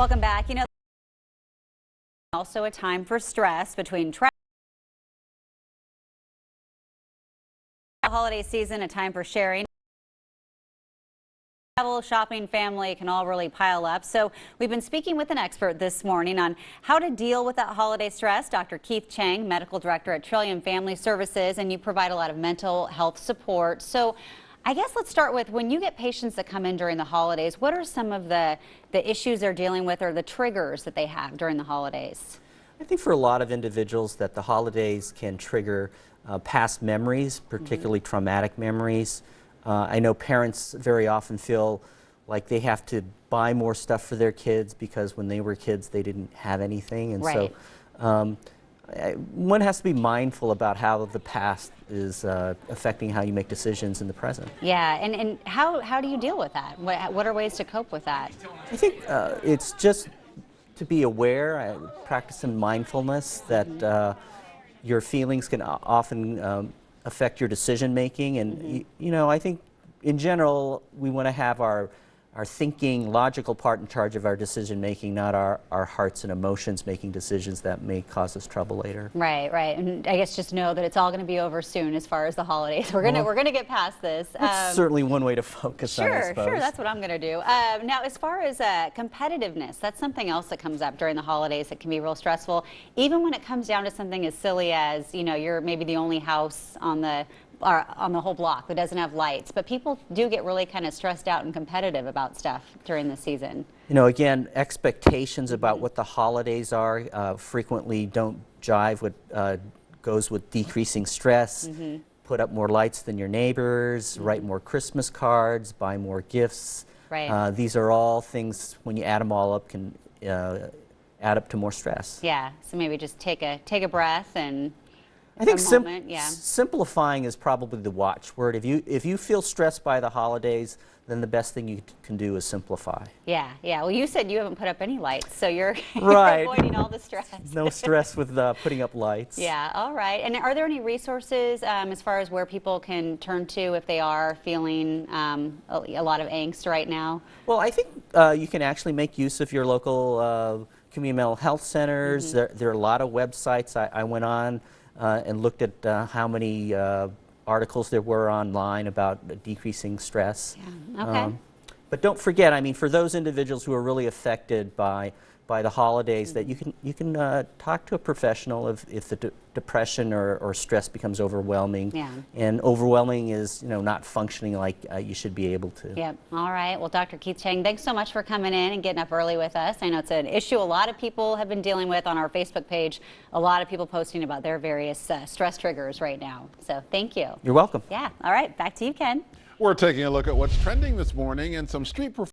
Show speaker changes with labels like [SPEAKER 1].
[SPEAKER 1] Welcome back. Also a time for stress between travel, holiday season, a time for sharing. Travel, shopping, family can all really pile up. So we've been speaking with an expert this morning on how to deal with that holiday stress. Dr. Cheng, medical director at Trillium Family Services, and you provide a lot of mental health support. So I guess let's start with, when you get patients that come in during the holidays, what are some of the issues they're dealing with or the triggers that they have during the holidays?
[SPEAKER 2] I think for a lot of individuals that the holidays can trigger past memories, particularly traumatic memories. I know parents very often feel like they have to buy more stuff for their kids because when they were kids they didn't have anything, and
[SPEAKER 1] right.
[SPEAKER 2] So one has to be mindful about how the past is affecting how you make decisions in the present.
[SPEAKER 1] Yeah, and how do you deal with that? What are ways to cope with that?
[SPEAKER 2] I think it's just to be aware, practice some mindfulness that your feelings can often affect your decision making, and I think in general we want to have our thinking, logical part in charge of our decision making, not our hearts and emotions making decisions that may cause us trouble later.
[SPEAKER 1] Right, right. And I guess just know that it's all going to be over soon as far as the holidays. We're gonna get past this.
[SPEAKER 2] That's certainly one way to focus on it, I suppose.
[SPEAKER 1] Sure, that's what I'm going to do. Now, as far as competitiveness, that's something else that comes up during the holidays that can be real stressful. Even when it comes down to something as silly as, you're maybe the only house on the whole block that doesn't have lights, but people do get really kind of stressed out and competitive about stuff during the season.
[SPEAKER 2] Again, expectations about what the holidays are frequently don't jive with goes with decreasing stress. Put up more lights than your neighbors, write more Christmas cards, buy more gifts.
[SPEAKER 1] Right.
[SPEAKER 2] These are all things, when you add them all up, can add up to more stress.
[SPEAKER 1] Yeah, so maybe just take a breath and
[SPEAKER 2] I think
[SPEAKER 1] yeah.
[SPEAKER 2] Simplifying is probably the watchword. If you feel stressed by the holidays, then the best thing you can do is simplify.
[SPEAKER 1] Yeah. Well, you said you haven't put up any lights, so you're,
[SPEAKER 2] right.
[SPEAKER 1] you're avoiding all the stress.
[SPEAKER 2] No stress with putting up lights.
[SPEAKER 1] Yeah, all right. And are there any resources as far as where people can turn to if they are feeling a lot of angst right now?
[SPEAKER 2] Well, I think you can actually make use of your local community mental health centers. There are a lot of websites. I went on and looked at how many articles there were online about decreasing stress.
[SPEAKER 1] Yeah. Okay.
[SPEAKER 2] But don't forget, I mean, for those individuals who are really affected by the holidays, that you can talk to a professional if the depression or stress becomes overwhelming.
[SPEAKER 1] Yeah.
[SPEAKER 2] And overwhelming is not functioning like you should be able to.
[SPEAKER 1] Yep. All right. Well, Dr. Cheng, thanks so much for coming in and getting up early with us. I know it's an issue a lot of people have been dealing with on our Facebook page. A lot of people posting about their various stress triggers right now. So thank you.
[SPEAKER 2] You're welcome.
[SPEAKER 1] Yeah. All right. Back to you, Ken.
[SPEAKER 3] We're taking a look at what's trending this morning and some street performance.